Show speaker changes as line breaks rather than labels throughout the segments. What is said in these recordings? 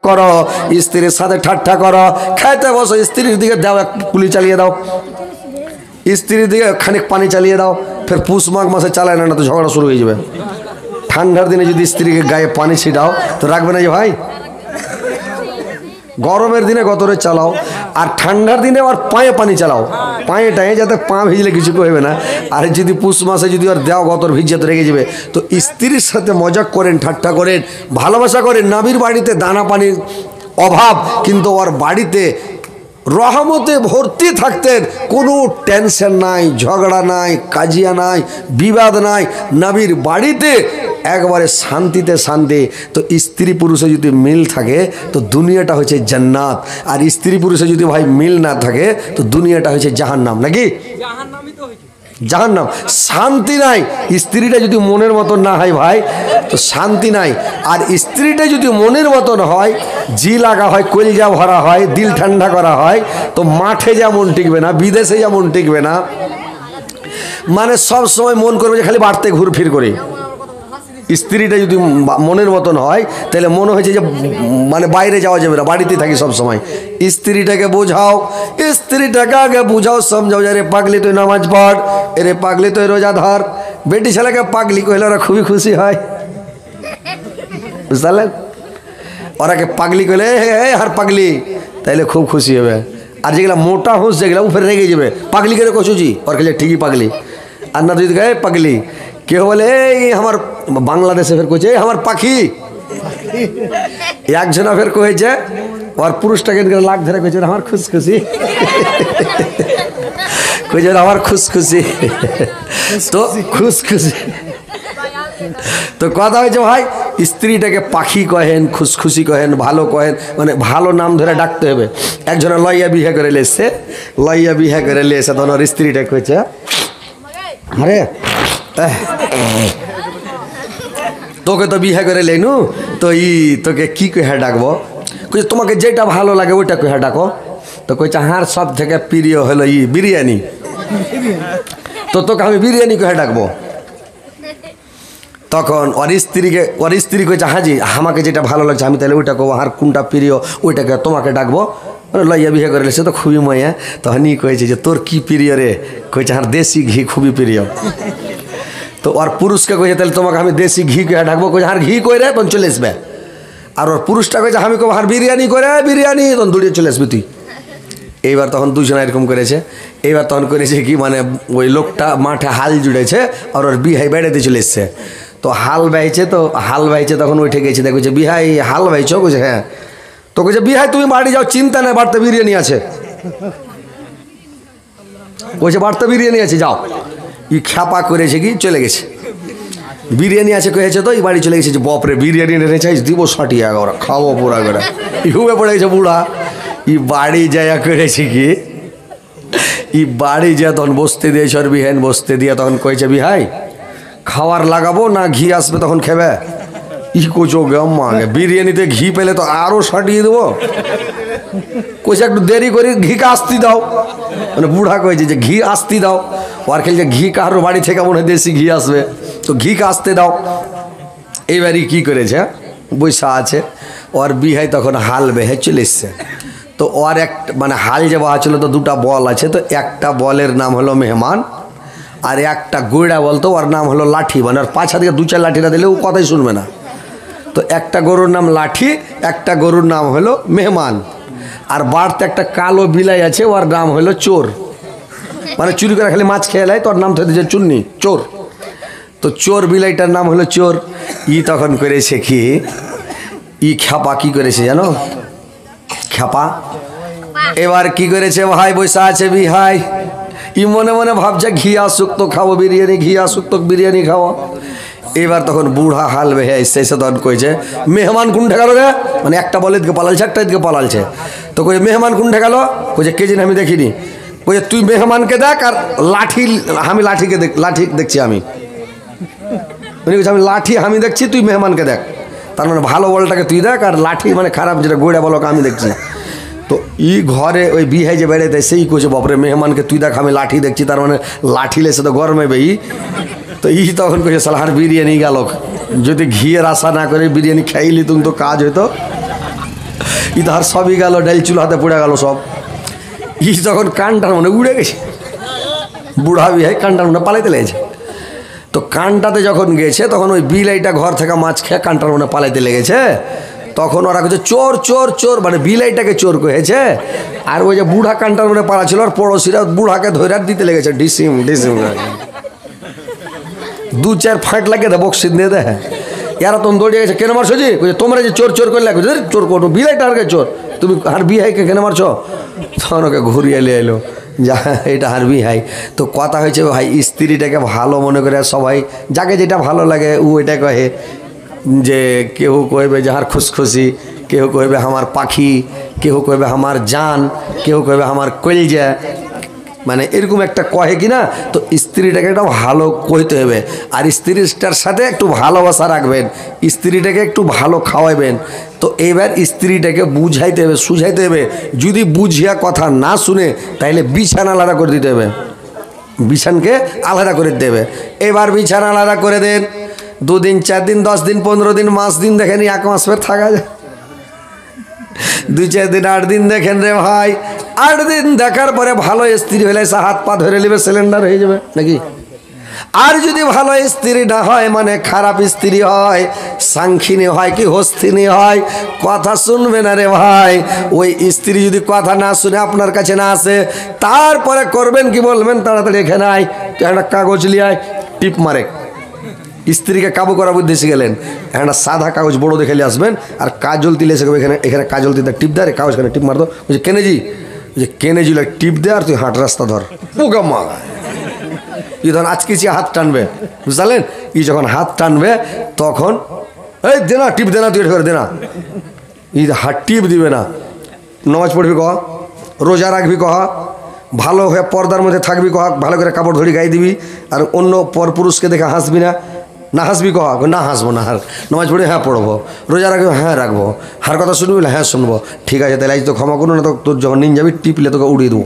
করো, স্ত্রীর সাথে ঠাট্টা করো, খাইতে বসো স্ত্রীর দিকে দাও এক কুলি চালিয়ে দাও, স্ত্রীর দিকে খানিক পানি চালিয়ে দাও, ফের পুষ মাঘ মাসে চালায় না, তো ঝগড়া শুরু হয়ে যাবে। ঠান্ডার দিনে যদি স্ত্রীকে গায়ে পানি ছিটাও তো রাখবে না যে ভাই, গরমের দিনে গতরে চালাও, আর ঠান্ডার দিনে আর পায়ে পানি চালাও, পায়ে টায়ে যাতে পা ভিজলে কিছু কইবে না। আর যদি পুষ মাসে যদি আর দেও গতর ভিজে তো রেগে যাবে। তো স্ত্রীর সাথে মজাক করেন, ঠাট্টা করেন, ভালোবাসা করেন। নাবির বাড়িতে দানা পানির অভাব, কিন্তু ওর বাড়িতে রহমতে ভর্তি থাকতেন, কোনো টেনশন নাই, ঝগড়া নাই, কাজিয়া নাই, বিবাদ নাই, নবীর বাড়িতে একবারে শান্তিতে শান্তি। তো স্ত্রী পুরুষে যদি মিল থাকে তো দুনিয়াটা হচ্ছে জান্নাত, আর স্ত্রী পুরুষে যদি ভাই মিল না থাকে তো দুনিয়াটা হচ্ছে জাহান্নাম, নাকি জাহান্নাম। শান্তি নাই, স্ত্রীটা যদি মনের মতন না হয় ভাই তো শান্তি নাই। আর স্ত্রীটা যদি মনের মতন হয়, জি লাগা হয়, কলজা ভরা হয়, দিল ঠান্ডা করা হয়, তো মাঠে যেমন টিকবে না, বিদেশে যেমন টিকবে না, মানে সব সময় মন করবে যে খালি বাড়তে ঘুরফির করে। স্ত্রীটা যদি মনের মতন হয় তাহলে মনে হয়েছে যে মানে বাইরে যাওয়া যাবে না, বাড়িতে থাকি সব সময়। স্ত্রীটাকে বোঝাও, স্ত্রীটাকে আগে বুঝাও, সমঝাও যে রে পাগলি তুই নামাজ পড়, এরে পাগলি তুই রোজা ধর। বেটি ছেলেকে পাগলি কইলে ওরা খুবই খুশি হয়, বুঝলেন? ওরাকে পাগলি কইলে হার পাগলি, তাইলে খুব খুশি হবে। আর যেগুলা মোটা হুঁস যেগুলা ও ফের রেগে যাবে, পাগলি করে কচুজি, ওর কাছে ঠিকই পাগলি। আর না যদি গায়ে পাগলি, কেউ বলে এই আমার বাংলাদেশে ফের কইছে আমার পাখি, একজনা ফের কয়েছে ওর পুরুষটাকে লাখ ধরে কইছে আমার খুশখুশি, কইছে আমার খুশখুশি। তো খুশখুশি তো কথা হয়েছে ভাই, স্ত্রীটাকে পাখি কহেন, খুশখুশি কহেন, ভালো কহেন, মানে ভালো নাম ধরে ডাকতে হবে। একজনে লইয়া বিহে করে লেসছে, লইয়া বিহে করে লেসে তখন ওর স্ত্রীটা কইছে আরে তোকে তো বিয়ে করে লেনু, তো তোকে কি কহে ডাকবো? কইছে তোমাকে যেটা ভালো লাগে ওইটা কহে ডাকো। তো কইছে হার সব থেকে প্রিয় হলো বিরিয়ানি, তো তোকে আমি বিরিয়ানি কহে ডাকবো। তখন ওর স্ত্রী কইছে হাজি আমাকে যেটা ভালো লাগছে আমি তাহলে ওইটা কবো, আর কোনটা প্রিয় ওইটাকে তোমাকে ডাকবো। লইয়া বিয়ে করে সে তো খুবই ময়া। তখন কয়েছে যে তোর কি প্রিয় রে? কইছে আর দেশি ঘি খুবই প্রিয়। তো ওর পুরুষকে কইছে তাহলে তোমাকে আমি দেশি ঘি কে ডাকবো। কইছে আর ঘি কই রে, তখন চলে আসবে। আর ওর পুরুষটা কইছে আমি কব আর বিরিয়ানি করে, বিরিয়ানি, তখন দৌড়িয়ে চলে আসবি তুই। এইবার তখন দুজনে এরকম করেছে। এইবার তখন করেছে কি মানে ওই লোকটা মাঠে হাল জুড়েছে আর ওর বিহাই বেড়াতে চলে এসছে। তো হাল বাইছে, তো হাল বাইছে, তখন উঠে গেছে, দেখছে বিহাই হাল বাইছো? কইছে হ্যাঁ। তো কইছে বিহাই তুমি বাড়ি যাও, চিন্তা নেই, বাড়িতে বিরিয়ানি আছে। কইছে বাড়িতে বিরিয়ানি আছে, যাও। ই খ্যাপা করেছে কি চলে গেছে, বিরিয়ানি আছে কয়েছে, তো এই বাড়ি চলে গেছে। যে বাপরে বিরিয়ানি এনে চাইছ দিব সাটিয়া ওরা খাবো পুরা করে। ইহুবে পড়ে গেছে বুড়া। ই বাড়ি যায় করেছে কি, ই বাড়ি যা তখন বসতে দিয়েছে ওর বিহাইন, বসতে দিয়ে তখন কয়েছে বিহাই খাওয়ার লাগাবো না ঘি আসবে তখন খেবে? ই কোচো গে আম্মা বিরিয়ানিতে ঘি পেলে তো আরো সাটিয়ে দেবো। কইছে একটু দেরি করে ঘিকে আসতি দাও, মানে বুড়া কয়েছে যে ঘি আসতি দাও। আর খেলছে ঘি কারোর বাড়ি থেকে মনে হয় দেশি ঘি আসবে, তো ঘিকে আসতে দাও। এইবারই কি করেছে, বৈশা আছে ওর বিহাই তখন হাল বেহে চলে এসছে। তো ওর মানে হাল যে বাহা ছিল তো দুটা বল আছে, তো একটা বলের নাম হলো মেহমান, আর একটা গোড়া বলতো ওর নাম হলো লাঠি। মানে ওর পাছা থেকে দু চার লাঠিটা দিলে ও কথাই শুনবে না। তো একটা গরুর নাম লাঠি, একটা গরুর নাম হলো মেহমান, আর বাড়তে একটা কালো বিলাই আছে ওর নাম হলো চোর। মানে চুরি করে খালি মাছ খেয়ে নেয়, তোর নাম থেকে যে চুন্নি চোর। তো চোর বিলাইটার নাম হলো চোর। ই তখন করেছে কি, ই খ্যাপা কি করেছে জানো, খ্যাপা এবার কি করেছে ভাই, বৈশা আছে বিহাই, ই মনে মনে ভাবছে ঘি আসুক তো খাবো বিরিয়ানি, ঘি আসুক তো বিরিয়ানি খাওয়া। এবার তখন বুড়া হাল বেহে এসে তখন কইছে মেহমান কোনটা গেল রে, মানে একটা বলে দিকে পালালছে, একটা দিকে পালালছে। তো কইছে মেহমান কোনটা গেল? কইছে কে জিন আমি দেখিনি। কইছে তুই মেহমানকে দেখ আর লাঠি, আমি লাঠিকে লাঠি দেখছি আমি। উনি কইছে আমি লাঠি আমি দেখছি, তুই মেহমানকে দেখ। তার মানে ভালো বলটাকে তুই দেখ, আর লাঠি মানে খারাপ যেটা গোড়া বলকে আমি দেখছি। তো ই ঘরে ওই বিহাই যে বেড়াতে সেই কইছে বাপরে মেহমানকে তুই দেখ, আমি লাঠি দেখছি, তার মানে লাঠি লেসে তো গরমে বেই। তো ই তখন কইছে সালাহার বিরিয়ানি গেল, যদি ঘিয়ের আশা না করে বিরিয়ানি খাইলি তুমি তো কাজ হইতো। ইধার সবই গেল, ডাইল চুল হাতে পড়ে গেল সব। ই যখন কানটার মনে উড়ে গেছে, বুড়া বিহাই কানটার মনে পালাইতে লেগেছে। তো কানটাতে যখন গেছে তখন ওই বিলাইটা ঘর থেকে মাছ খেয়ে কানটার মনে পালাইতে লেগেছে। তখন ওরা কিছু চোর চোর চোর, মানে বিলাইটাকে চোর কহেছে। আর ওই যে বুড়া কানটার মনে পালা ছিল, আর পড়োশিরা বুড়াকে ধরে দিতে লেগেছে ডিসিম ডিসিম, 2-4 ফাঁট লাগিয়ে দেয়, বক্সিদ দিয়ে দেয়। এরা তখন দৌড়িয়ে গেছে, কেন মারছো জি? তোমরা যে চোর চোর করলে, চোর করো বিলাইটা আর কে চোর, তুমি হারবি হাইকে কেন মারছো? তখন ওকে ঘুরিয়ে নিয়ে এলো, যা এটা হারবি হাই। তো কথা হয়েছে ভাই, স্ত্রীটাকে ভালো মনে করে সবাই, যাকে যেটা ভালো লাগে ও এটা কহে, যে কেউ কইবে যাহার খুশখুশি, কেউ কইবে আমার পাখি, কেউ কইবে আমার জান, কেউ কইবে আমার কলজা, মানে এরকম একটা কহে কি না। তো স্ত্রীটাকে একটা ভালো কইতে হবে, আর স্ত্রীটার সাথে একটু ভালোবাসা রাখবেন, স্ত্রীটাকে একটু ভালো খাওয়াবেন। তো এবার স্ত্রীটাকে বুঝাইতে হবে, সুঝাইতে হবে। যদি বুঝিয়া কথা না শুনে তাইলে বিছানা আলাদা করে দিতে হবে, বিছানকে আলাদা করে দিতে হবে। এবার বিছানা আলাদা করে দেন, 2 দিন 4 দিন 10 দিন 15 দিন মাস দিন দেখেন, 1 মাস ফের থাকা যায়, 2-4 দিন 8 দিন দেখেন রে ভাই। 8 দিন দেখার পরে ভালো স্ত্রী হলে হাত পা ধরে নেবে, সিলিন্ডার হয়ে যাবে নাকি। আর যদি ভালো স্ত্রী না হয়, মানে খারাপ স্ত্রী হয়, সাংখিনী হয় কি হস্তিনী হয়, কথা শুনবে না রে ভাই। ওই স্ত্রী যদি কথা না শুনে আপনার কাছে না আসে, তারপরে করবেন কি বলবেন, তাড়াতাড়ি এখানে আয়, একটা কাগজ লিয়ে আয়, টিপ মারে। স্ত্রীকে কাবু করার উদ্দেশ্যে গেলেন, একটা সাদা কাগজ বড় দেখে নিয়ে আসবেন, আর কাজল দিলে এসে এখানে এখানে কাজল দিতে টিপ দেয়, কাগজ এখানে টিপ মার দো, বলছে কেনেজি, যে কেনেজি টিপ দে, আর তুই হাঁট রাস্তা ধর। পোকা মা ই ধর আজকে হাত টানবে, বুঝলেন? ই যখন হাত টানবে তখন এই দে না, টিপ দে না, তুই করে দে না, ই হাত টিপ দিবে না। নামাজ পড়বি কহ, রোজা রাখবি কহ, ভালো হয়ে পর্দার মধ্যে থাকবি কহ, ভালো করে কাপড় ধরি গায়ে দিবি, আর অন্য পর পুরুষকে দেখে হাসবি না, না হাসবি কহ, না হাসবো না। হার নামাজ পড়ে হ্যাঁ পড়বো, রোজা রাখবো হ্যাঁ রাখবো, হার কথা শুনবি হ্যাঁ শুনবো, ঠিক আছে তাহলে আজ তো ক্ষমা করুন না, তো তোর যখন নিন যাবি টিপলে তোকে উড়িয়ে দেবো,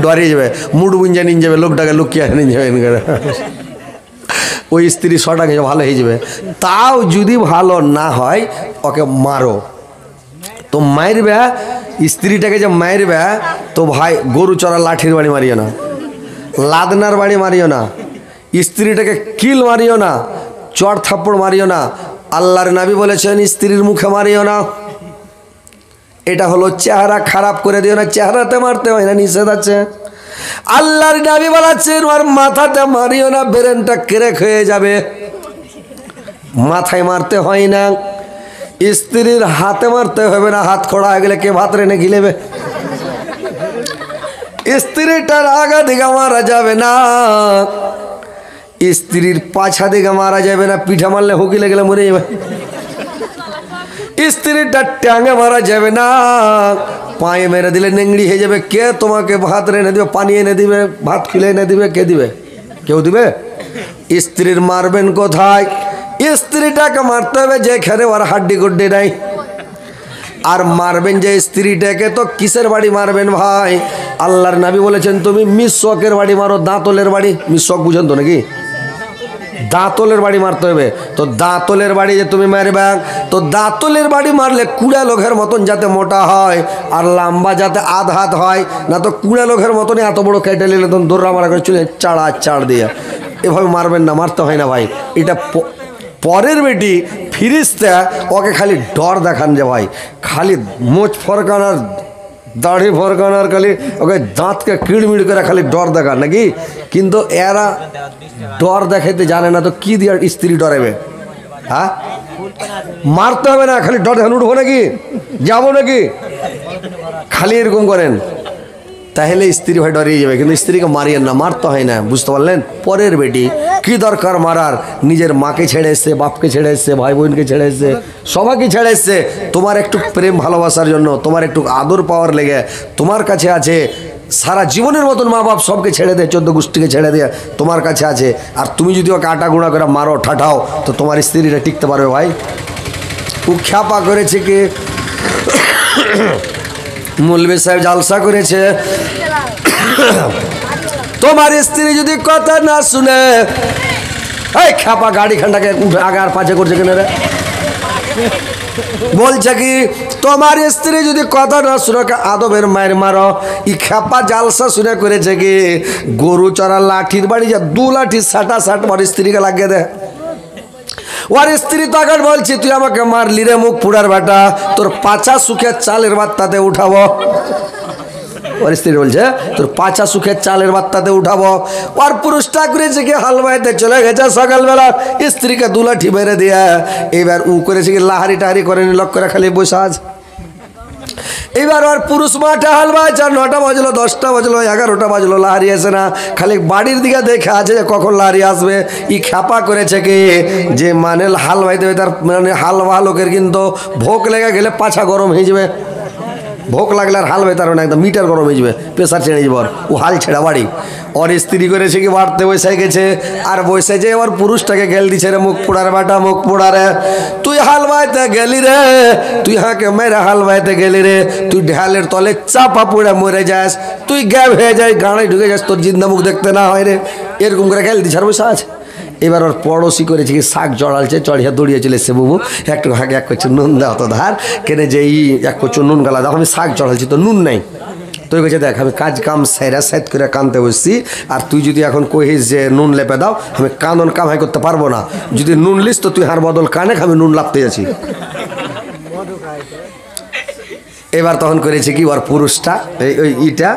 ডরিয়ে যাবে, মুড বুঞ্জা নিন যাবে, লোকটাকে লুকিয়ে নিন যাবে, ওই স্ত্রী শটাকে ভালো হয়ে যাবে। তাও যদি ভালো না হয় ওকে মারো। তো মারবে স্ত্রীটাকে, যে মারবে তো ভাই গরু চড়া লাঠির বাড়ি মারিও না, লাদনার বাড়ি মারিও না, স্ত্রীটাকে কিল মারিও না, চড় থাপ্পড় মারিও না। আল্লাহর নবী বলেছেন স্ত্রীর মুখে মারিও না। এটা হলো চেহারা খারাপ করে দিও না, চেহারাতে মারতে হয় না, নিষেধ আছে। আল্লাহর নবী বলেছেন ওর মাথাতে মারিও না, ব্রেনটা ক্র্যাক হয়ে যাবে, মাথায় মারতে হয় না। স্ত্রীর হাতে মারতে হবে না, হাত খোড়া হয়ে গেলে কে ভাত রেনে গিলেবে। স্ত্রীটার আগা দিকে মারা যাবে না, স্ত্রীর পাছা দিকে মারা যাবে না, পিঠা মারলে হুকিলে গেলে মরে যাবে। স্ত্রীটা ট্যাঙে মারা যাবে না, পায়ে মেরে দিলে নেংড়ি হয়ে যাবে। কে তোমাকে ভাত এনে দিবে, পানি এনে দিবে, ভাত খুলে এনে দিবে, কে দিবে? কেউ দিবে? স্ত্রীর মারবেন কোথায়? স্ত্রীটাকে মারতে হবে যেখানে ওর হাড্ডি গুড্ডি নাই। আর মারবেন যে স্ত্রীটাকে, তো কিসের বাড়ি মারবেন ভাই? আল্লাহর নবী বলেছেন তুমি মিসওয়াকের বাড়ি মারো, দাঁতলের বাড়ি। মিসওয়াক বুঝেন তো নাকি? দাঁতলের বাড়ি মারতে হবে। তো দাঁতলের বাড়ি যে তুমি মারবে, তো দাঁতলের বাড়ি মারলে কুড়া লোকের মতন যাতে মোটা হয় আর লম্বা যাতে আধ হাত হয়, না তো কুড়া লোকের মতনই এত বড় কেটে নিলে তখন দৌড়া মারা করে চলে চাড় দিয়ে। এভাবে মারবেন না, মারতে হয় না ভাই। এটা পরের বেটি ফিরিস্তা ওকে খালি ডর দেখান যে ভাই খালি মোচ ফরকানার দাড়ি ফরকানার, খালি ওকে দাঁতকে কিড়মিড় করে খালি ডর দেখান নাকি। কিন্তু এরা ডর দেখাইতে জানে না, তো কি দিয়ে স্ত্রী ডরাবে? হ্যাঁ, মারতে হবে না, খালি ডর দেখান, উঠবো নাকি, যাবো নাকি, খালি এরকম করেন, তাহলে স্ত্রী ভাই ডরিয়ে যাবে। কিন্তু স্ত্রীকে মারিয়েন না, মারতে হয় না, বুঝতে পারলেন? পরের বেটি কি দরকার মারার? নিজের মাকে ছেড়ে এসছে, বাপকে ছেড়ে এসছে, ভাই বোনকে ছেড়ে এসছে, সবাইকে ছেড়ে এসছে তোমার একটু প্রেম ভালোবাসার জন্য, তোমার একটু আদর পাওয়ার লেগে তোমার কাছে আছে। সারা জীবনের মতন মা বাপ সবকে ছেড়ে দেয়, 14 গোষ্ঠীকে ছেড়ে দেয়, তোমার কাছে আছে। আর তুমি যদি ওকে আটা গুঁড়া করে মারো, ঠাঠাও, তো তোমার স্ত্রীরা টিকতে পারবে ভাই? ও খ্যাপা করেছে কি মৌলভী সাহেব জালসা করেছে, তোমার স্ত্রী যদি কথা না শুনে, এই খ্যাপা গাড়ি খানটাকে উঠে আগে আর পাঁচে করছে কেন রে? বলছে কি তোমার স্ত্রী যদি কথা না শুনে আদবের মায়ের মারো। ই খেপা জালসা শুনে করেছে কি গরু চড়া লাঠির বাড়ি যা 2 লাঠি সাটা ওর স্ত্রীকে লাগিয়ে দেয়। ওর স্ত্রী তখন বলছি তুই আমাকে মারলি রে মুখ পুড়ার বেটা, তোর পাছা সুখের চালের বাত্তাতে উঠাবো। ওর স্ত্রী বলছে তোর পাছা সুখের চালের বাত্তাতে উঠাবো। ওর পুরুষটা করেছে কি হালবাইতে চলে গেছে সকালবেলা, স্ত্রীকে 2 লাঠি মেরে দিয়ে এবার উ করেছে কি লাহারি টাহারি করে নিলক করে খালি বসে আছে। এবার ওর পুরুষ মাঠে হাল বাইছে, 9টা বাজলো 10টা বাজলো 11টা বাজলো লাহারি আসে না, খালি বাড়ির দিকে দেখে আছে যে কখন লাহারি আসবে। ই খ্যাপা করেছে কি যে মানে হাল বাইতে হবে তার মানে হাল লোকের কিন্তু ভোগ লেগে গেলে পাছা গরম হয়ে যাবে, ভোগ লাগলে আর হাল বাইতে না একদম মিটার গরম হয়ে যাবে, প্রেশার ছেড়ে যাবে। ও হাল ছেড়া বাড়ি ওর স্ত্রী করেছে কি বাড়তে বসে গেছে আর বসে যে ওর পুরুষটাকে গেল দিছে রে মুখ পোড়ার বাটা মুখ পোড়া রে, তুই হাল বাইতে গেলি রে, তুই হাঁকে মেরে হাল বাইতে গেলি রে, তুই ঢালের তলে চাপা পড়ে মরে যাস, তুই গ্যাপ হয়ে যায় গাঁড়ে ঢুকে যাস, তোর জিন্দা মুখ দেখতে না হয় রে, এরকম করে গেল দিছে আর বসে আছে। এবার ওর পড়োশি করেছে কি শাক চড়ালছে, চড়িয়া দৌড়িয়ে চলে এসছে বুবু একটু হাঁকে এক করছে নুন দেওয়া তো ধার কেনে যে এক করছো নুন গালা দাও, আমি শাক চড়ালছি তো নুন নাই। তুই বলছে দেখ আমি কাজ কাম সাইরা সাইড করে কানতে বসছি, আর তুই যদি এখন কহিস যে নুন লেপে দাও আমি কানন কামাই করতে পারবো না, যদি নুন লিস তো তুই হার বদল কানে আমি নুন লাপতে যাচ্ছি। এবার তখন করেছে কি ওর পুরুষটা ইটা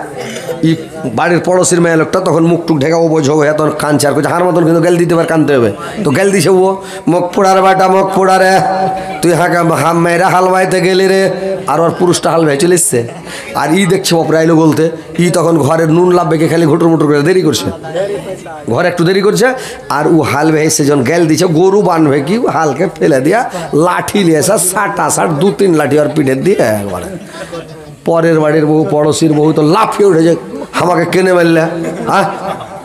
বাড়ির পড়োশির মেয়ে লোকটা তখন মুখ টুক ঢেকা ও বোঝো হয়ে তখন কানছে আর করছে হার মতন কিন্তু গেল দিতে পারে কানতে হবে, তো গেল দিছে ও মুখ পোড়ার বাটা মুখ পোড়া রে, তুই হাঁকা হাম মেয়েরা হাল বাইতে গেলি রে, আর ওর পুরুষটা হাল ভাই চলে এসছে। আর ই দেখছে বাপরে আইলো বলতে, ই তখন ঘরের নুন লাভ বেঁকে খালি ঘুটুর মুটুর করে দেরি করছে, ঘরে একটু দেরি করছে। আর ও হাল ভাই এসে যখন গেল দিছে গরু বানবে কি হালকে ফেলে দিয়া লাঠি নিয়ে এসে 2-3 লাঠি আর পিঠে দিয়ে একবারে পরের বাড়ির বহু পড়োশির বহু তো লাফিয়ে উঠেছে আমাকে কেনে মারলা, হ্যাঁ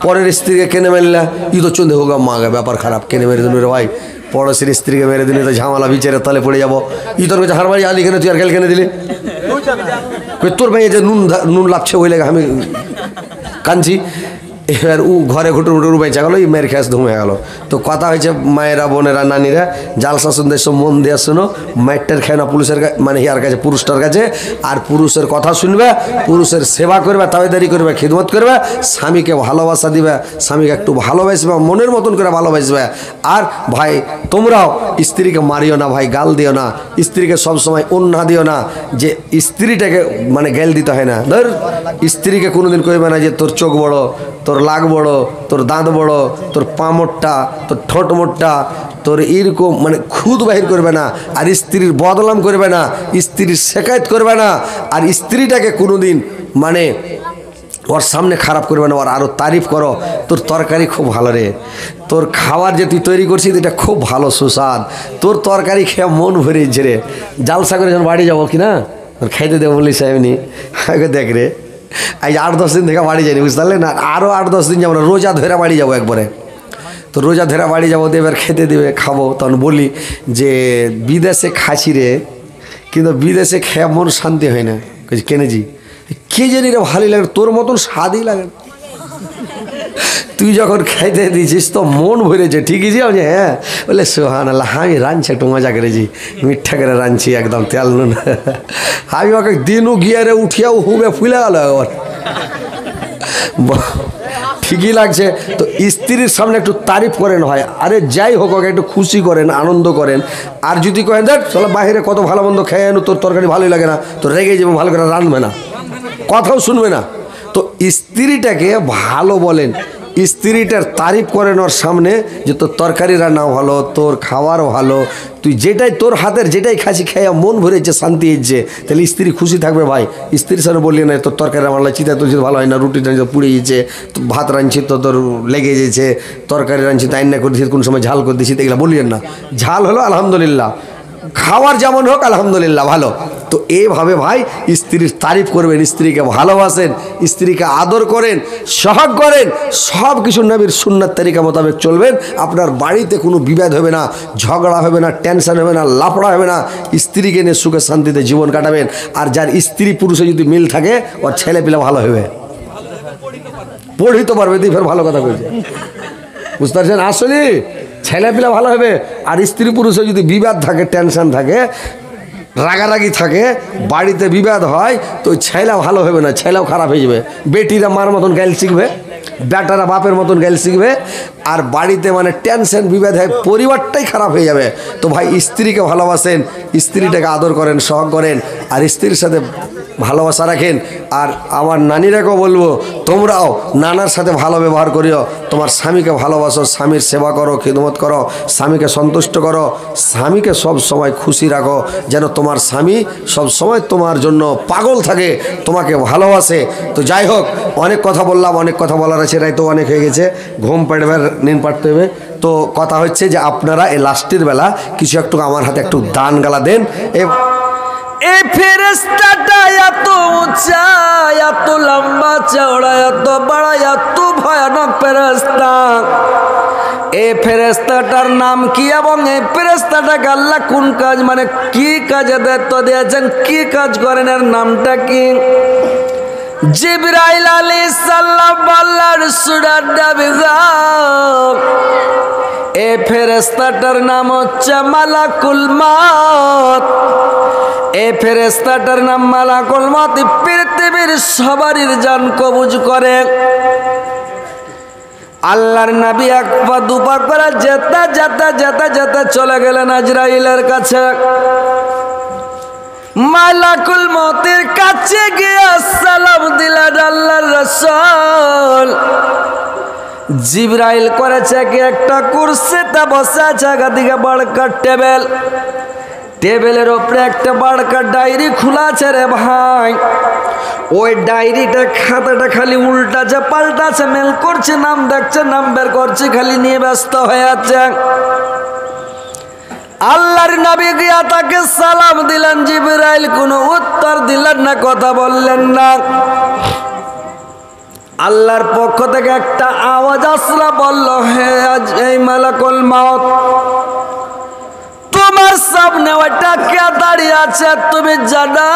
পরের স্ত্রীকে কেনে মারলা, ই তো চন্দে হোক মাগে ব্যাপার খারাপ কেনে মেরে দিল রে ভাই, পড়োশির স্ত্রীকে মেরে দিলে তো ঝামেলা বিচারের তলে পড়ে যাবো। ই তোর কাছে হার বাড়ি আলি কেন তুই আর খেল কেনে দিলি, তোর ভাই যে নুন লাভছে ওই লেগে আমি কানছি। এবার ও ঘরে ঘুটুর মুটুর বেঁচে গেলো, মেয়ের খ্যাস ধুমে গেল। তো কথা হয়েছে মায়েরা বোনেরা নানিরা জালসা শুনতে সব মন দিয়ে শোনো, মায়েরটার খায় না পুরুষের মানে ইয়ার কাছে পুরুষটার কাছে, আর পুরুষের কথা শুনবে, পুরুষের সেবা করবে, তাবেদারি করবে, খিদমত করবে, স্বামীকে ভালোবাসা দিবে, স্বামীকে একটু ভালোবাসবে, মনের মতন করে ভালোবাসবে। আর ভাই তোমরাও স্ত্রীকে মারিও না ভাই, গাল দিও না, স্ত্রীকে সবসময় অন্যা দিও না যে স্ত্রীটাকে মানে গেল দিতে হয় না। ধর স্ত্রীকে কোনোদিন কইবে না যে তোর চোখ বড়, তোর লাগ বড়, তোর দাঁত বড়, তোর পা মোটটা, তোর ঠোঁট মোটটা, তোর এরকম মানে খুদ বাহির করবে না, আর স্ত্রীর বদনাম করবে না, স্ত্রীর শেকায়ত করবে না, আর স্ত্রীটাকে কোনোদিন মানে ওর সামনে খারাপ করবে না, ওর আরও তারিফ করো, তোর তরকারি খুব ভালো রে, তোর খাবার যে তুই তৈরি করছিস এটা খুব ভালো সুস্বাদ, তোর তরকারি খেয়ে মন ভরেছে রে। জালসা করে যখন বাড়ি যাবো কি না তোর খাইতে দেবো বলিস এমনি দেখ রে এই 8-10 দিন থেকে বাড়ি যাইনি বুঝতে পারলেন, আরও 8-10 দিন যাবো না, রোজা ধরে বাড়ি যাবো একবারে। তো রোজা ধরে বাড়ি যাবো তো এবার খেতে দেবে খাবো, তখন বলি যে বিদেশে খাসি রে, কিন্তু বিদেশে খেয়ে মন শান্তি হয় না। কেনেছি কে জানি রে ভালোই লাগে, তোর মতন স্বাদই লাগে, তুই যখন খাইতে দিয়েছিস তো মন ভরেছে ঠিকই যে হ্যাঁ বলে সুবহানাল্লাহ আমি রাঁধছি একটু মজা করেছি, মিঠা করে রাঁধছি একদম তেল নুন। আমি ওকে দিনও গিয়ারে উঠিয়াও হুবে ফুলে গেল একবার, ঠিকই লাগছে। তো স্ত্রীর সামনে একটু তারিফ করেন হয়, আরে যাই হোক ওকে একটু খুশি করেন, আনন্দ করেন। আর যদি করেন দেখ চলো বাইরে কত ভালো মন্দ খেয়ে আনো, তোর তরকারি ভালোই লাগে না, তো রেগে যাবো, ভালো করে রাঁধবে না, কথাও শুনবে না। তো স্ত্রীটাকে ভালো বলেন, স্ত্রীটার তারিফ করেন ওর সামনে যে তোর তরকারি রান্না ভালো, তোর খাওয়ার ভালো, তুই যেটাই তোর হাতের যেটাই খাসি খেয়ে মন ভরেছে শান্তি হচ্ছে, তাহলে স্ত্রী খুশি থাকবে ভাই। স্ত্রীর সামনে বললি না তোর তরকারি রান্না চিতা তুলছি ভালো হয় না, রুটি রাঁধছি পুড়ে গেছে, ভাত রাঁধছি তো তোর লেগে যেছে, তরকারি রাঁধছি তাই না করে দিয়েছি, কোন সময় ঝাল করে দিয়েছি, এগুলো বললেন না, ঝাল হলো আলহামদুলিল্লাহ, খাওয়ার যেমন হোক আলহামদুলিল্লাহ ভালো। তো এইভাবে ভাই স্ত্রীর তারিফ করবেন, স্ত্রীকে ভালোবাসেন, স্ত্রীকে আদর করেন, সহগ করেন, সব কিছু নবীর সুন্নাত তরিকা মোতাবেক চলবেন, আপনার বাড়িতে কোনো বিবাদ হবে না, ঝগড়া হবে না, টেনশন হবে না, লাফড়া হবে না, স্ত্রীকে নিয়ে সুখে শান্তিতে জীবন কাটাবেন। আর যার স্ত্রী পুরুষে যদি মিল থাকে ওর ছেলে পিলে ভালো হবে, পড়িতে পারবে, তুই ফের ভালো কথা বলছে, বুঝতে পারছেন? আসলে ছেলেপিলা ভালো হবে। আর স্ত্রী পুরুষে যদি বিবাদ থাকে, টেনশন থাকে, রাগারাগি থাকে, বাড়িতে বিবাদ হয়, তো ওই ছেলে ভালো হবে না, ছেলেও খারাপ হয়ে যাবে। বেটিরা মার মতন গাইল শিখবে, বেটারা বাপের মতন গাইল শিখবে, আর বাড়িতে মানে টেনশন বিবাদ হয়, পরিবারটাই খারাপ হয়ে যাবে। তো ভাই স্ত্রীকে ভালোবাসেন, স্ত্রীটাকে আদর করেন, সহগ করেন, আর স্ত্রীর সাথে ভালোবাসা রাখেন। আর আমার নানিরাকেও বলবো, তোমরাও নানার সাথে ভালো ব্যবহার করিও, তোমার স্বামীকে ভালোবাসো, স্বামীর সেবা করো, খিদমত করো, স্বামীকে সন্তুষ্ট করো, স্বামীকে সব সময় খুশি রাখো, যেন তোমার স্বামী সব সময় তোমার জন্য পাগল থাকে, তোমাকে ভালোবাসে। তো যাই হোক, অনেক কথা বললাম, অনেক কথা বলার আছে, রায় তো অনেক হয়ে গেছে, ঘুম পাড়বে, নিন পাড়তে হবে। তো কথা হচ্ছে যে আপনারা এই লাস্টের বেলা কিছু একটু আমার হাতে একটু দান গালা দেন। এই ফেরেশতাটা এত উঁচা, এত লম্বা চওড়া, এত বড়, এত ভয়ানক ফেরেশতা। এই ফেরেশতাটার নাম কি এবং এই ফেরেশতাটাকে আল্লাহ কোন কাজ, মানে কি কাজে দায়িত্ব দিয়েছেন, কি কাজ করেন, এর নামটা কি? জিবরাইল আলাইহিস সালাম আল্লাহর রাসূলের নবী। এই ফেরেশতাটার নাম হচ্ছে মালাকুল মউত। এই ফেরেশতাটার নাম মালাকুল মউত। পৃথিবীর সবারই জান কবজ করে। আল্লাহর নবী এক পা দুপা করে যেতে যেতে যেতে যেতে চলে গেলেন আজরাইলের কাছে। মালাকুল মউতের কাছে গিয়ে সালাম দিলেন আল্লাহর রাসূল। জিবরাইল করেছে কি একটা কুরসিতে বসে আছে, একদিকে বড়কা টেবিল, টেবিলের উপরে একটা বড়কা ডায়েরি খোলা আছে রে ভাই। ওই ডায়েরিটা খাতাটা খালি উল্টাছে পাল্টাছে, মেল করছে, নাম দেখছে, নাম বের করছে, খালি নিয়ে ব্যস্ত হয়ে আছে। আল্লাহর নবী গিয়া তাকে সালাম দিলেন, জিবরাইল কোনো উত্তর দিলেন না, কথা বললেন না। আল্লাহর পক্ষ থেকে একটা আওয়াজ আসলা, বলল, হে এই মালাকুল মউত, তোমার সামনে ওইটা কে দাঁড়িয়ে আছে তুমি জানো?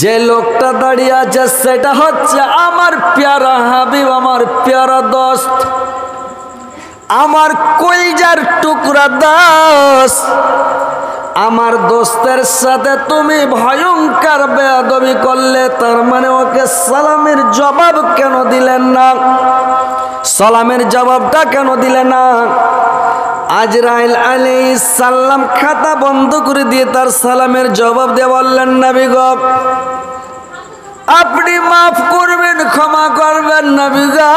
যে লোকটা দাঁড়িয়ে আছে সেটা হচ্ছে আমার প্যারা হাবিব, আমার প্যারা দোস্ত, আমার কলিজার টুকরা দোস্ত। আমার দোস্তের সাথে তুমি ভয়ঙ্কর বেয়াদবি করলে, তার মানে ওকে সালামের জবাব কেন দিলেন না? সালামের জবাবটা কেন দিলেন না? আজরাইল আলাইহিস সালাম খাতা বন্ধ করে দিয়ে তার সালামের জবাব দিয়ে বললেন, নবী গো, আপনি মাফ করবেন, ক্ষমা করবেন নবী গো।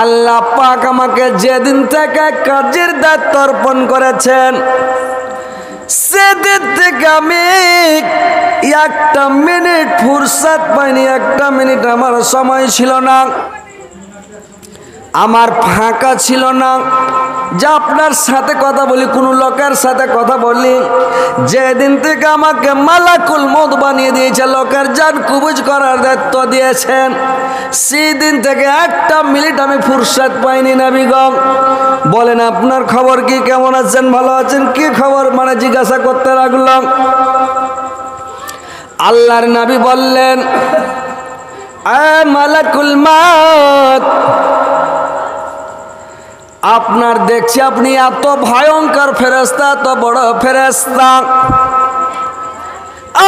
আল্লাহ পাক আমাকে যেদিন থেকে কাজের দায়িত্ব অর্পণ করেছেন, সেদিন থেকে আমি একটা মিনিট ফুরসত পাইনি, একটা মিনিট আমার সময় ছিল না, আমার ফাঁকা ছিল না যে আপনার সাথে কথা বলি, কোনো লোকের সাথে কথা বলি। যেদিন থেকে আমাকে মালাকুল মউত বানিয়ে দিয়েছে, লোকের জান কবজ করার দায়িত্ব দিয়েছেন, সেই দিন থেকে একটা মিনিট আমি ফুরসত পাইনি নবী গো। বলেন আপনার খবর কি, কেমন আছেন, ভালো আছেন, কি খবর, মানে জিজ্ঞাসা করতে লাগলাম। আল্লাহর নবী বললেন, মালাকুল মউত, আপনার দেখছি আপনি এত ভয়ঙ্কর ফেরেশতা, এত বড় ফেরেশতা,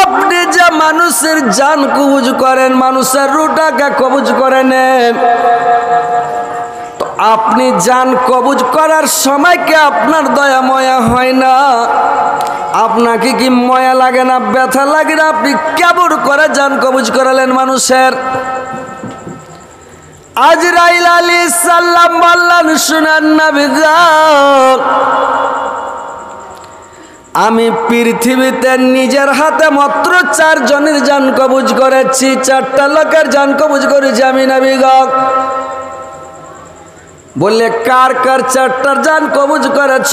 আপনি যে মানুষের জান কবজ করেন, মানুষের রুটাকে কবজ করে নেন, তো আপনি জান কবজ করার সময় কি আপনার দয়া ময়া হয় না? আপনাকে কি ময়া লাগে না, ব্যথা লাগে না? আপনি কেমন করে জান কবজ করালেন মানুষের? আজরাইল আলাইহিস সালাম বললেন, শুনেন নবী গো, আমি পৃথিবীতে নিজের হাতে মাত্র 4 জনের জান কবজ করেছি, 4টা লোকের জান কবজ করেছি আমি নবী গো। বললে, কার কার 4টার জান কবজ করেছ?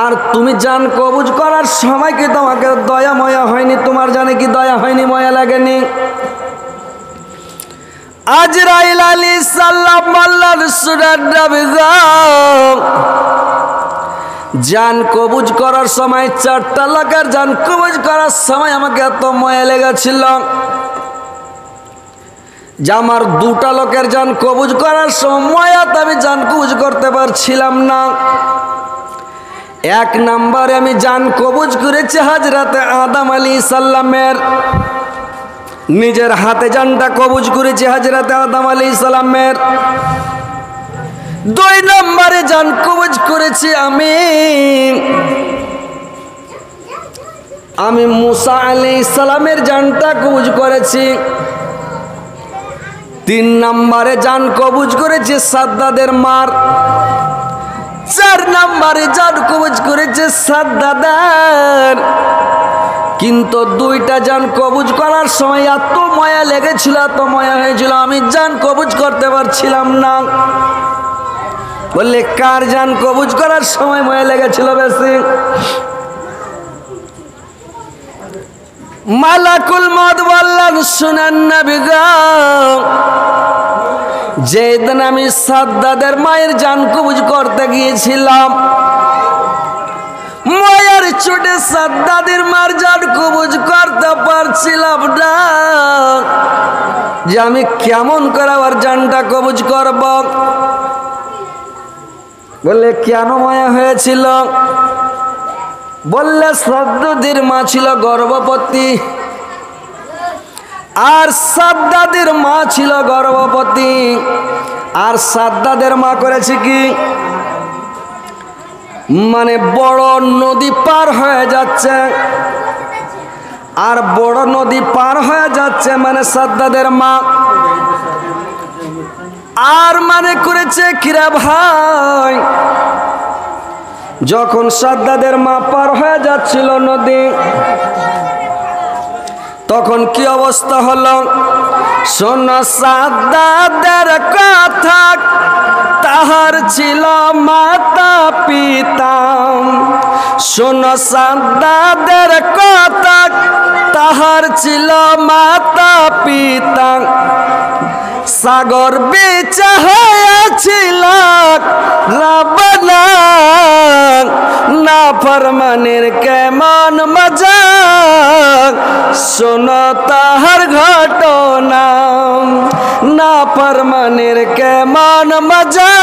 আর তুমি জান কবজ করার সময় কি তোমাকে দয়া ময়া হয়নি? তোমার জানে কি দয়া হয়নি, ময়া লাগেনি? আজরাইল আলাইহিস সালাম বললেন, শুনেন নবী গো, জান কবজ করার সময় 4টা লোকের জান কবজ করার সময় আমাকে এত ময়া লেগেছিল যে আমার দুটা লোকের জান কবুজ করার সময় আমি জান কবুজ করতে পারছিলাম না। এক নম্বরে আমি জান কবুজ করেছি হযরতে আদম আলাইহিস সালামের, নিজের হাতে জানটা কবুজ করেছি হযরতে আদম আলাইহিস সালামের। দুই নম্বরে জান কবুজ করেছি আমি মুসা আলাইহিস সালামের জানটা কবুজ করেছি। তিন নম্বরে জান কবুজ করেছে সাদ্দাদের মার। চার নম্বরে জান কবুজ করেছে সাদ্দাদের। কিন্তু দুইটা জান কবুজ করার সময় এত মায়া লেগেছিল, এত মায়া হয়েছিল, আমি জান কবুজ করতে পারছিলাম না। বললে কার জান কবুজ করার সময় মায়া লেগেছিল বেশি? মালাকুল মউত বললেন, শুনেন নবী গো, যেদিন আমি সাদ্দাদের মায়ের জান কবুজ করতে গিয়েছিলাম, মায়ের চোটে সাদ্দাদের মার জান কবুজ করতে পারছিলাম না, যে আমি কেমন করে আবার জানটা কবুজ করব। বললে কেন মায়া হয়েছিল? বললে সাদ্দাদের মা ছিল গর্ভবতী, আর সাদ্দাদের মা ছিল গর্ভবতী। আর সাদ্দাদের মা করেছে কি, মানে বড় নদী পার হয়ে যাচ্ছে, আর বড় নদী পার হয়ে যাচ্ছে মানে সাদ্দাদের মা। আর মানে করেছে কিরা ভাই, যখন সাদ্দাদের মা পার হয়ে যাচ্ছিল নদী, তখন কি অবস্থা হলো? শোনো সাদ্দাদের কথা, তাহার ছিল মাতা পিতা। শোনো সাদ্দাদের কথা, তাহার ছিল মাতা পিতা। সাগর বেচা হয়েছিল রাবণা, না ফরমানের কেমন মজা, শোনো তাহার ঘটনা। না ফরমানের কেমন মজা,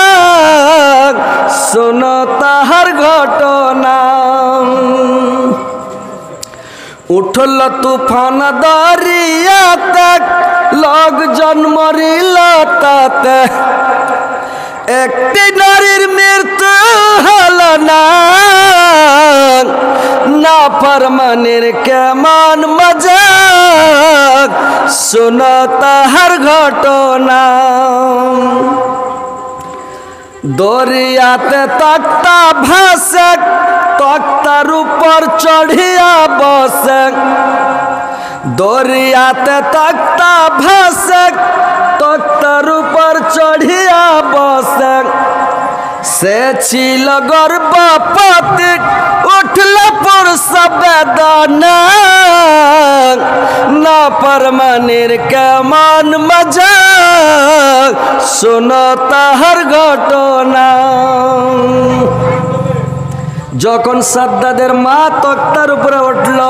শোনো তাহার ঘটনা। উঠল তুফান দরিয়াতে, লোকজন মরিল তাতে, একটি নারীর মৃত্যু হল না। না ফরমানের কেমন মজা, শোনো তাহার ঘটনা। দরিয়াতে তক্তা ভাসে, তক্তার উপর চড়িয়া বসে। দরিয়াতে তক্তা ভাসে, তক্তার উপর চড়িয়া বসে। সে ছিল গর্ভবতী, উঠল প্রসব বেদনা। না ফরমানের কেমন মজা, শোনো তাহার ঘটনা। যখন সাদ্দাদের মা তক্তার উপরে উঠল,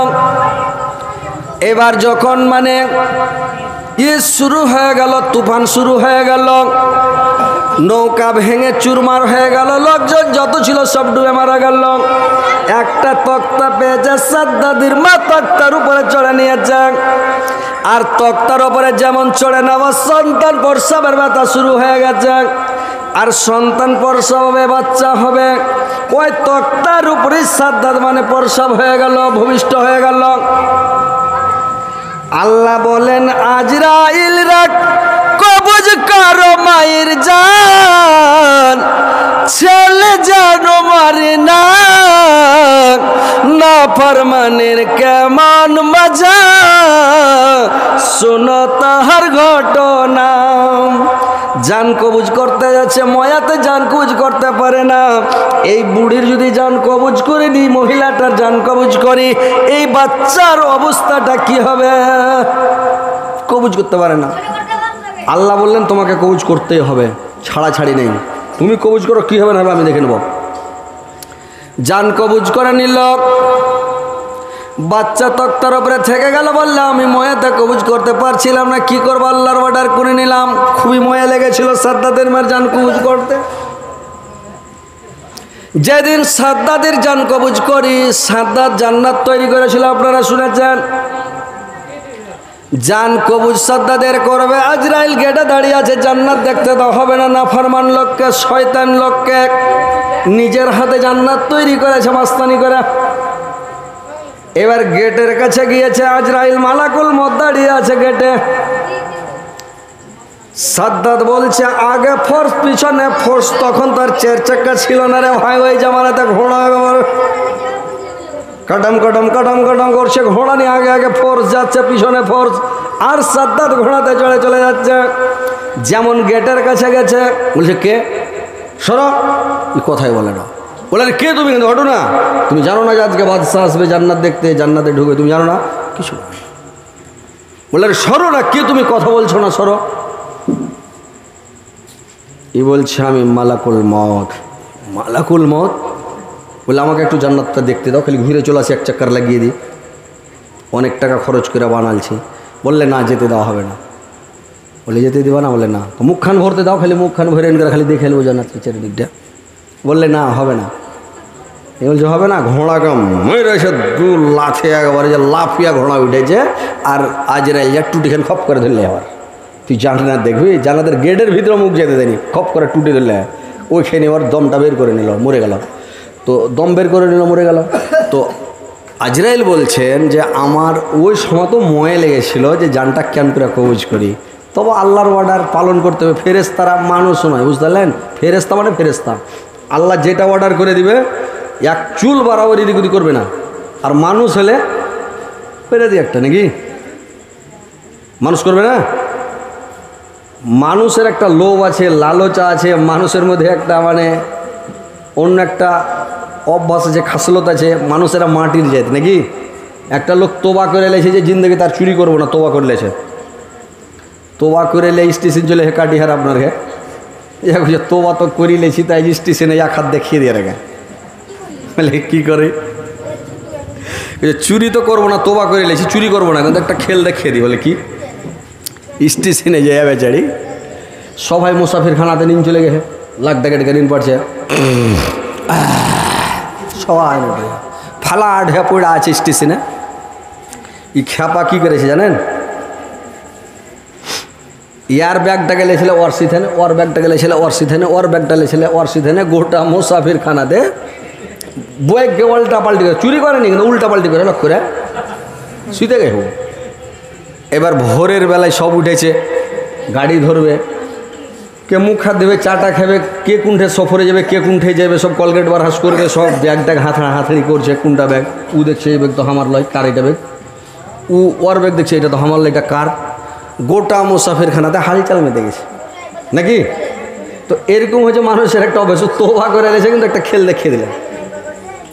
এবার যখন মানে শুরু হয়ে গেল, তুফান শুরু হয়ে গেল, নৌকা ভেঙে চুরমার হয়ে গেল, লোকজন যত ছিল সব ডুবে মারা গেল। একটা তক্তা পেয়েছে সাদ্দাদের মা, তক্তার উপরে চড়ে নিয়েছে। আর তক্তার উপরে যেমন চড়ে নেওয়া, সন্তান প্রসবের ব্যথা শুরু হয়ে গেছে। আর সন্তান প্রসব হবে, বাচ্চা হবে, ওই তক্তার উপরে সাদ্দাত মানে প্রসব হয়ে গেল, ভূমিষ্ঠ হয়ে গেল। আল্লাহ বলেন, আজরাইল রাখ কবজ করো মায়ের জান, ছেলে জানো মারে না। না ফরমানের কেমন মজা, শোনো তাহার ঘটনা। জান কবুজ করতে যাচ্ছে, ময়াতে জান কবুজ করতে পারে না। এই বুড়ির যদি জান কবুজ করে নি, মহিলাটার জান কবুজ করি, এই বাচ্চার অবস্থাটা কি হবে? কবুজ করতে পারে না। আল্লাহ বললেন তোমাকে কবুজ করতেই হবে, ছাড়াছাড়ি নেই। তুমি কবুজ করো, কি হবে না হবে আমি দেখে নেব। জান কবুজ করে নিল। বাচ্চা তক্তার উপরে থেকে গেল, বললে আমি ময়াতে কবুজ করতে পারছিলাম না, কি করবো, আল্লাহর অর্ডার করে নিলাম। খুবই ময়া লেগেছিল সাদ্দাদের মার জান কবুজ করতে। যেদিন সাদ্দাদের জান কবুজ করি, সাদ্দাত জান্নাত তৈরি করেছিল, আপনারা শুনেছেন। জান কবুজ সাদ্দাদের করবে, আজরাইল গেটে দাঁড়িয়ে আছে, জান্নাত দেখতে দাও, হবে না, নাফরমান লোককে, শয়তান লোককে নিজের হাতে জান্নাত তৈরি করেছে মাস্তানি করে। এবার গেটের কাছে গিয়েছে, আজরাইল মালাকুল মউত দাঁড়িয়ে আছে গেটে। সাদ্দাত বলছে আগে ফোর্স, পিছনে ফোর্স। তখন তার 4 চাকা ছিল না রে ভাই, ওই জামানাতে ঘোড়া কটম কটম কটম কটম করছে, ঘোড়া নিয়ে আগে আগে ফোর্স যাচ্ছে, পিছনে ফোর্স, আর সাদ্দাত ঘোড়াতে চড়ে চলে যাচ্ছে। যেমন গেটের কাছে গেছে, বলছে কে, সরো, কথাই বলে না। বলে কে তুমি, কিন্তু হটো না, তুমি জানো না যে আজকে বাদশা আসবে জান্নাত দেখতে, জান্নাতে ঢুকে, তুমি জানো না কিছু। বলে সরো না, কে তুমি, কথা বলছো না, সরো। ই বলছে আমি মালাকুল মউত। মালাকুল মউত? বলে আমাকে একটু জান্নাতটা দেখতে দাও, খালি ঘুরে চলে আসি, 1 চক্কর লাগিয়ে দিই, অনেক টাকা খরচ করে বানালছি। বললে না, যেতে দেওয়া হবে না। বলে যেতে দিবা না? বলে না। তো মুখখান ভরতে দাও, খালি মুখখান ভরে এনে খালি দেখে নেবো জান্নাত চারিদিকটা। বললে না, হবে না। এ বলছে হবে না, ঘোড়া কাম মেরে এসে 2 লাফে একেবারে যে লাফিয়া ঘোড়া উঠেছে, আর আজরাইল যা টুটিখান খপ করে ধরলে। আবার তুই জান্নাত দেখবি, জান্নাতের গেটের ভিতরে মুখ যেতে দেয়নি, খপ করে টুটে ধরলে, ওইখানে এবার দমটা বের করে নিল, মরে গেল। তো দম বের করে নিল, মরে গেল। তো আজরাইল বলছেন যে আমার ওই সময় তো ময়ে লেগেছিল যে জানটা কেন করে কবুজ করি, তবে আল্লাহর অর্ডার পালন করতে হবে। ফেরেশতারা মানুষও নয়, বুঝতে পারলেন? ফেরেশতা মানে ফেরেশতা, আল্লাহ যেটা অর্ডার করে দিবে এক চুল বরাবর এদিক ওদিক করবে না। আর মানুষ হলে পেরে দিই একটা, নাকি মানুষ করবে না? মানুষের একটা লোভ আছে, লালচা আছে, মানুষের মধ্যে একটা মানে অন্য একটা অভ্যাস আছে, খাসলত আছে, মানুষেরা মাটির জাত, নাকি? একটা লোক তোবা করে লেছে যে জিন্দগি তার চুরি করবো না, তোবা করে লেছে। তোবা করে লে স্টেশন চলে হে কাটিহার আপনার ঘে, তোবা তো করি লেছি, তাই স্টেশনে এক হাত দেখিয়ে দিয়ে রেখে। বলে কী করে? চুরি তো করবো না, তোবা করে লেছি, চুরি করবো না, কিন্তু একটা খেল দেখিয়ে দিই। বলে কি? স্টেশনে যায় বেচারি, সবাই মুসাফির খানাতে নিন চলে গেছে, লাখ টাকা টাকা ঋণ পাচ্ছে, সবাই ফালা ঢে পড়া আছে স্টেশনে। ই খ্যাপা কী করেছে জানেন? ইয়ার ব্যাগটা গেলেছিল ওর সিথেনে, ওর ব্যাগটা গেলেছিল ওর সিথেনে, ওর ব্যাগটা লেছিল ওর সিথেনে, গোটা মুসাফির খানাতে বইকে উল্টা পাল্টি করে, চুরি করেনি কিন্তু উল্টা পাল্টি করে লক্ষ্য করে শুইতে গেছে। এবার ভোরের বেলায় সব উঠেছে, গাড়ি ধরবে, কে মুখ হাত দেবে, চাটা খাবে, কে কুণ্ঠে সফরে যাবে, কে কুণ্ঠে যাবে, সব কলগেট বার হাস করবে, সব ব্যাগটা হাতাহাতি করছে। কোনটা ব্যাগ? ও দেখছে এই ব্যাগ তো আমার লয়, কার এটা ব্যাগ? ও ওর ব্যাগ দেখছে এটা তো আমার লয়, এটা কার? গোটা মুসাফির খানাতে হালচাল মেতে গেছে, নাকি? তো এরকম হয়েছে মানুষের একটা অভ্যাস, তোবা করে গেছে কিন্তু একটা খেল দেখিয়ে দিলেন।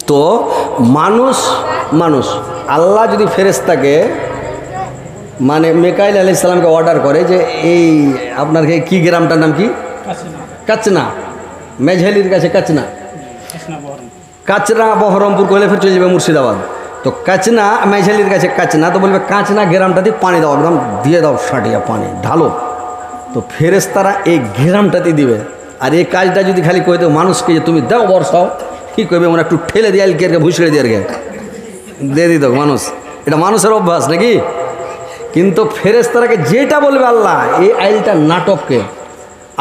তো মানুষ মানুষ আল্লাহ যদি ফেরেশতাকে মানে মিকাইল আলাইহিস সালামকে অর্ডার করে যে এই আপনার কি গ্রামটার নাম কি? কাচনা, মেঝালির কাছে কাচনা, কাচনা বহরমপুর কইলে ফের চলে যাবে মুর্শিদাবাদ। তো কাচনা মেঝালির কাছে কাচনা, তো বলবে কাচনা গ্রামটা দিয়ে পানি দাও, একদম দিয়ে দাও সাটিয়া পানি ঢালো। তো ফেরেশতারা এই গ্রামটাতে দিবে। আর এই কাজটা যদি খালি কই দেও মানুষকে যে তুমি দাও বর্ষাও, কী করবে? মানে একটু ঠেলে দিয়ে আলকে ভুসড়ে দিয়ে দিয়ে দিত মানুষ। এটা মানুষের অভ্যাস, নাকি? কিন্তু ফেরেশতারাকে যেটা বলবে আল্লাহ, এই আইলটা নাটককে।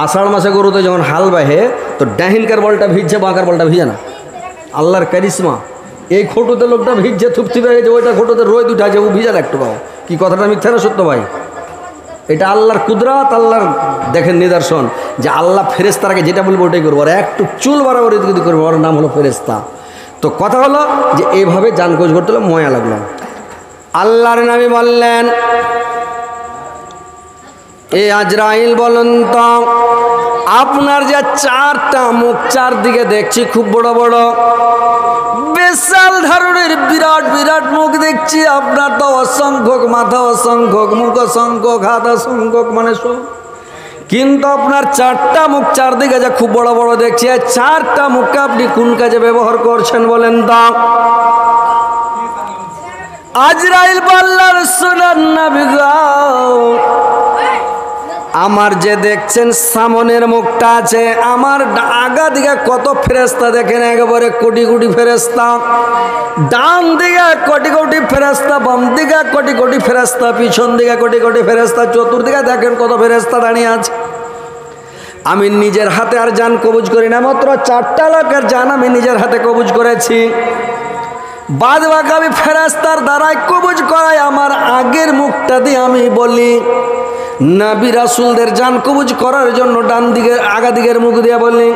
আষাঢ় মাসে গরুতে যখন হাল বাহে তো ডাহিনকার বলটা ভিজছে, বাঁকার বলটা ভিজে না, আল্লাহর কারিশমা। এই খোটোতে লোকটা ভিজছে, থুপথি পেয়ে গেছে, ওইটা খোটোতে রোদ উঠাছে, ও ভিজে না একটু পাও। কি কথাটা মিথ্যা না সত্য ভাই? এটা আল্লাহর কুদরাত, আল্লাহর দেখেন নিদর্শন যে আল্লাহ ফেরেশতারাকে যেটা বলবো ওটাই করবো, আর একটু চুল বাড়াবাড়ি যদি করবো, ওর নাম হলো ফেরেশতা। তো কথা হলো যে এইভাবে জানকোজ করতে হলে ময়া লাগলো। আল্লাহর নবী বললেন, এ আজরাইল বলুন তো, আপনার যে 4টা মুখ চারদিকে দেখছি খুব বড় বড় বিশাল ধরনের বিরাট বিরাট মুখ দেখছি, আপনার তো অসংখ্যক মাথা, অসংখ্যক মুখ, অসংখ্যক হাত, অসংখ্যক মানে সব, কিন্তু আপনার 4টা মুখ চারদিকে যা খুব বড় বড় দেখছি, 4টা মুখকে আপনি কোন কাজে ব্যবহার করছেন বলেন তো? আজরাইল বললেন শুনুন নবী গো, আমার যে দেখছেন সামনের মুখটা আছে, আমার আগা দিকে কত ফেরেশতা দেখেন, একেবারে কোটি কোটি ফেরেশতা। ডান দিকে কোটি কোটি ফেরেশতা, বাম দিকে কোটি কোটি ফেরেশতা, পিছন দিকে কোটি কোটি ফেরেশতা, চতুর্দিকে দেখেন কত ফেরেশতা দাঁড়িয়ে আছে। আমি নিজের হাতে আর জান কবুজ করি না, মাত্র 4টা লোকের জান আমি নিজের হাতে কবুজ করেছি। বাদ বাকি আমি ফেরেশতার দ্বারাই কবুজ করাই। আমার আগের মুখটা দিয়ে আমি বলি, নবী রাসূলদের জান কবুজ করার জন্য ডান দিকের আগা দিকের মুখ দিয়ে বলি,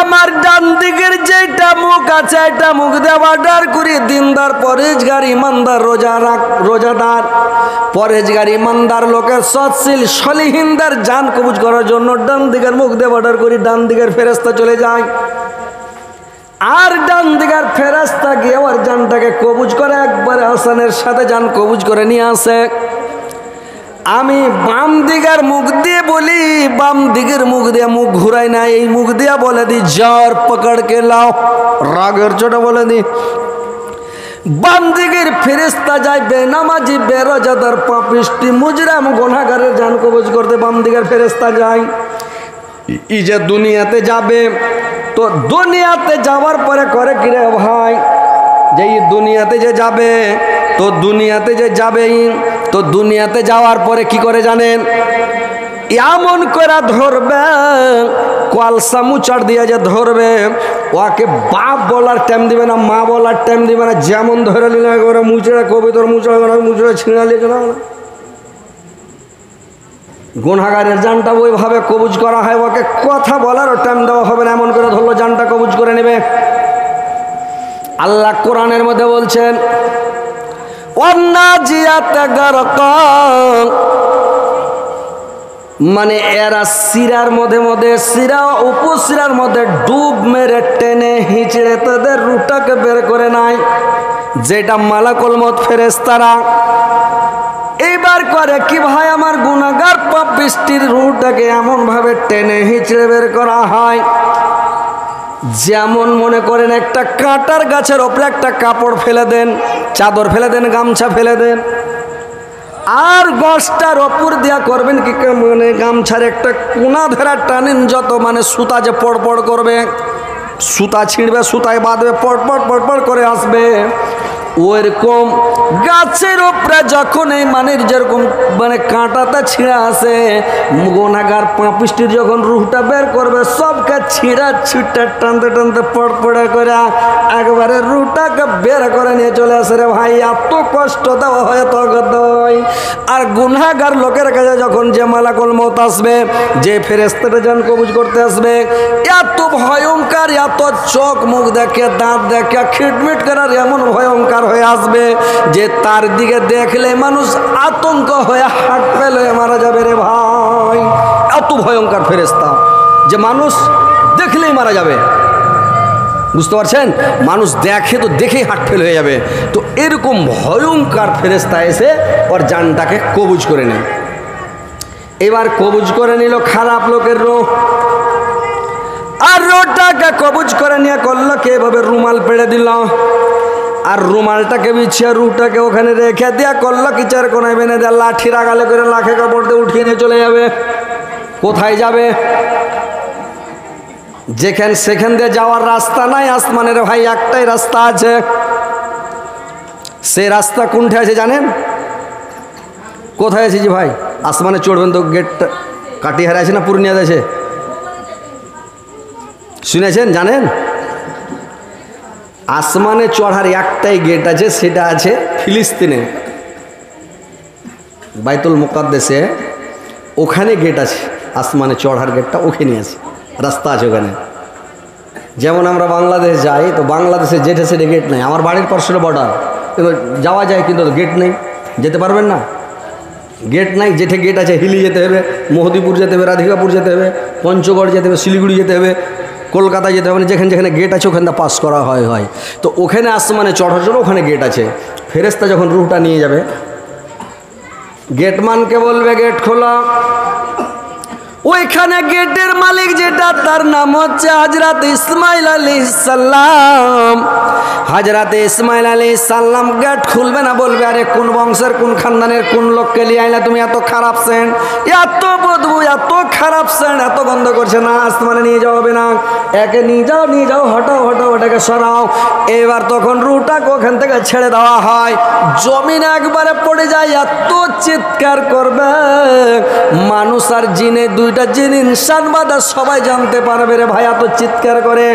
আমার ডান দিকের যেটা মুখ আছে এটা মুখ দিয়ে অর্ডার করি দিনদার পরেজগার ইমানদার রোজাদার পরেজগার ইমানদার লোকের সৎশীল সলিহিনদের জান কবুজ করার জন্য ডান দিকের মুখ দিয়ে অর্ডার করি। ডান দিকের ফেরেশতা চলে যায়, আর ডান দিকের ফেরেশতা গিয়ে ওর জানটাকে কবুজ করে, একবারে হাসানের সাথে জান কবুজ করে নিয়ে আসে। আমি বাম দিকের মুখ দিয়ে বলি, বাম দিকের মুখ দিয়ে মুখ ঘুরাই না, এই মুখ দিয়ে বলে দি জ্বর পকড় কে লাও, রাগের চোটে বলে দি। বাম দিকের ফেরেশতা যায় বেনামাজি বেরোজাদার পাপিষ্টি মুজরাম গুনাহগারের জান কবুজ করতে। বাম দিকের ফেরেশতা যায়। ই যে দুনিয়াতে যাবে, তো দুনিয়াতে যাওয়ার পরে করে কিরে ভাই, যে দুনিয়াতে যে যাবে, তো দুনিয়াতে যে যাবেই, তো দুনিয়াতে যাওয়ার পরে কি করে জানেন, এমন করে ধরবে, কলসা মুচার দিয়ে যে ধরবে, ওকে বাপ বলার টাইম দিবে না, মা বলার টাইম দিবে না, যেমন ধরে নিল একেবারে মুচড়ে কবি তোর মুচড়ে ছিঁড়ালি কেন। গুনাহগারের জানটা ওইভাবে কবুজ করা হয়, ওকে কথা বলারও টাইম দেওয়া হবে না, এমন করে ধরলো জানটা কবুজ করে নেবে। আল্লাহ কোরআনের মধ্যে বলছেন, মানে এরা শিরার মধ্যে মধ্যে, শিরা উপশিরার মধ্যে ডুব মেরে টেনে হিঁচড়ে তাদের রুটাকে বের করে নেয়, যেটা মালাকুল মউত ফেরেশতারা। এইবার করে কি ভাই, আমার গুনাহগার পাপিষ্টির রুটাকে এমন ভাবে টেনে হিঁচড়ে বের করা হয়, যেমন মনে করেন একটা কাঁটার গাছের ওপরে একটা কাপড় ফেলে দেন, চাদর ফেলে দেন, গামছা ফেলে দেন, আর গাছটার ওপর দিয়া করবেন কি, মানে গামছার একটা কোনা ধরা টানেন, যত মানে সুতা যে পড় করবে, সুতা ছিঁড়বে, সুতায় বাঁধবে, পড় করে আসবে। ওইরকম গাছের ওপরে যখন এই মানের যেরকম মানে কাঁটাটা ছিঁড়া আসে, গুনাহগার পাপিষ্টির যখন রুহটা বের করবে, সবকে ছিঁড়া ছিটা টানতে টানতে পড়ে করে একবারে রুহটাকে বের করে নিয়ে চলে আসে। রে ভাই, এত কষ্ট দেওয়া হয় তগদয়। আর গুনাহগার লোকের কাছে যখন যে মালাকুল মউত আসবে, যে ফেরেশতাটা জান কবুজ করতে আসবে, এত ভয়ঙ্কর, এত চোখ মুখ দেখে, দাঁত দেখে, খিটমিট করার এমন ভয়ঙ্কর হয়ে আসবে যে তার দিকে দেখলে মানুষ আতঙ্ক হয়ে হাট ফেলে মারা যাবে। রে ভাই, এত ভয়ঙ্কর ফেরেশতা যে মানুষ দেখলেই মারা যাবে, বুঝতে পারছেন? মানুষ দেখে তো দেখেই হাট ফেল হয়ে যাবে। তো এরকম ভয়ঙ্কর ফেরেশতা এসে ওর জানটাকে কবুজ করে নেয়। এবার কবুজ করে নিল খারাপ লোকের রোহ, আর রোহটাকে কবুজ করে নিয়ে করলো কে, এভাবে রুমাল পেড়ে দিল, আর রুমালটাকে বিছিয়ে রুহটাকে ওখানে রেখে দেয়া করলো কি, চার কোনায় বেঁধে দেয়া, লাঠি রাগালে করে লাখে কাপড় দিয়ে উঠিয়ে নিয়ে চলে যাবে। কোথায় যাবে? যেখান সেখান দিয়ে যাওয়ার রাস্তা নাই আসমানের ভাই, একটাই রাস্তা আছে। সে রাস্তা কোনটা আছে জানেন? কোথায় আছে জি ভাই? আসমানে চড়বেন তো গেটটা কাটিহারে আছে না পূর্ণিয়াতে আছে, শুনেছেন জানেন? আসমানে চড়ার একটাই গেট আছে, সেটা আছে ফিলিস্তিনে বাইতুল মুকাদ্দাসে, ওখানে গেট আছে। আসমানে চড়ার গেটটা ওখানে আছে, রাস্তা আছে ওখানে। যেমন আমরা বাংলাদেশ যাই, তো বাংলাদেশে যেটে সেটে গেট নেই। আমার বাড়ির পাশের বর্ডার, কিন্তু যাওয়া যায় কিন্তু গেট নেই, যেতে পারবেন না, গেট নাই। যেটে গেট আছে হিলি যেতে হবে, মোহদিপুর যেতে হবে, রাধিকাপুর যেতে হবে, পঞ্চগড় যেতে হবে, শিলিগুড়ি যেতে হবে, কলকাতা যেতে হবে, যেখানে যেখানে গেট আছে ওখানে পাস করা হয়। তো ওখানে আসমানে চড়ার জন্য ওখানে গেট আছে। ফেরেশতা যখন রুহটা নিয়ে যাবে, গেটমানকে বলবে গেট খোলা।
ওইখানে গেটের মালিক যেটা তার নাম হচ্ছে হযরত ইসমাইল আলাইহিস সালাম। হযরত ইসমাইল আলাইহিস সালাম গেট খুলবে না, বলবে আরে কোন বংশের কোন খানদানের কোন লোককে নিয়ে আইলা তুমি, এত খারাপ সেন্ট, এত বদবু, এত খারাপ সেন্ট, এত গন্ধ করছে না, আসমানে নিয়ে যাওয়া হবে না, একে নিয়ে যাও, হটাও ওটাকে সরাও। এবার তখন রুহটাকে ওখান থেকে ছেড়ে দেওয়া হয়, জমিন একবারে পড়ে যায়, এত চিৎকার করবে মানুষ আর জিনে, দুইটা জিন ইনসান বাদা সবাই জানতে পারবে রে ভাই, এত চিৎকার করে।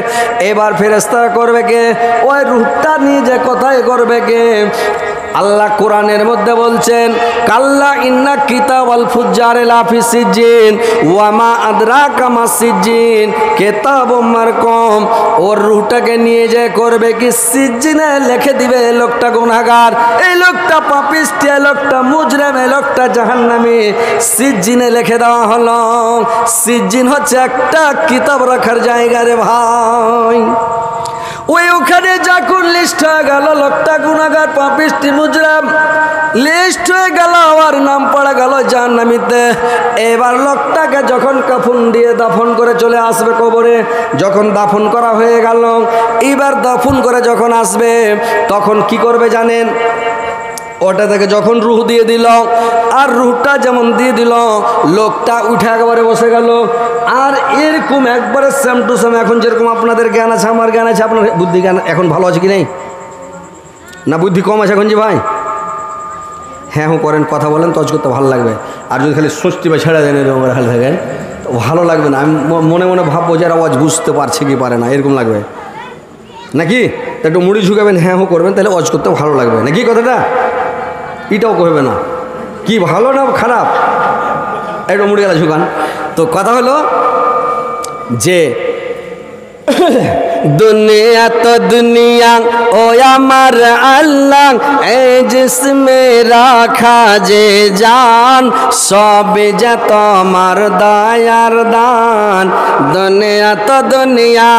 এবার ফেরেশতারা করবে কে, ওই রুহটা নিয়ে যে কোথায় করবে কে? আল্লাহ কোরআনের মধ্যে বলছেন কাল্লা ইন্না কিতাবাল ফুজ্জারে লাফি সিজ্জিন ওয়া মা আদরাকা মা সিজ্জিন কিতাবুম মারকুম। ওর রূহটাকে নিয়ে যে করবে কি, সিজ্জিনে লিখে দিবে এই লোকটা গুনাহগার, এই লোকটা পাপিষ্ঠ, এই লোকটা মুজরিম, এই লোকটা জাহান্নামী। সিজ্জিনে লিখে দেওয়া হলো। সিজ্জিন হচ্ছে একটা কিতাব রাখার জায়গা রে ভাই। ওই ওখানে যখন লিস্ট হয়ে গেল লোকটা গুনাহগার পাপিষ্ঠ মুজরিম, লিস্ট হয়ে গেল, আর নাম পড়া গেল জাহান্নামীতে। এবার লোকটাকে যখন কাফন দিয়ে দাফন করে চলে আসবে কবরে, যখন দাফন করা হয়ে গেল, এবার দাফন করে যখন আসবে তখন কি করবে জানেন? ওটা থেকে যখন রুহ দিয়ে দিল, আর রুহটা যেমন দিয়ে দিল, লোকটা উঠে একেবারে বসে গেল। আর এরকম একবারে সেম টু সেম, এখন যেরকম আপনাদের জ্ঞান আছে, আমার জ্ঞান আছে, আপনার বুদ্ধি জ্ঞান এখন ভালো আছে কি নেই? না বুদ্ধি কম আছে এখন জি ভাই? হ্যাঁ করেন, কথা বলেন, তজ করতে ভালো লাগবে। আর যদি খালি ষষ্ঠী বা ছেড়ে দেন এরকম খালি থাকেন তো ভালো লাগবে না। আমি মনে মনে ভাববো যে আওয়াজ বুঝতে পারছে কি পারে না, এরকম লাগবে নাকি? একটু মুড়ি ঝুঁকাবেন, হ্যাঁ করবেন, তাহলে অজ করতে ভালো লাগবে নাকি? কথাটা এটাও কহবে না কি ভালো না খারাপ, একটু মুড়ি গেলা ঝুঁকান। তো কথা হলো যে দুনিয়া তো দুনিয়া ও আমার আল্লাহ, এই জিসমে রাখা যে জান, সবে যে তোমার দয়ার দান। দুনিয়া তো দুনিয়া।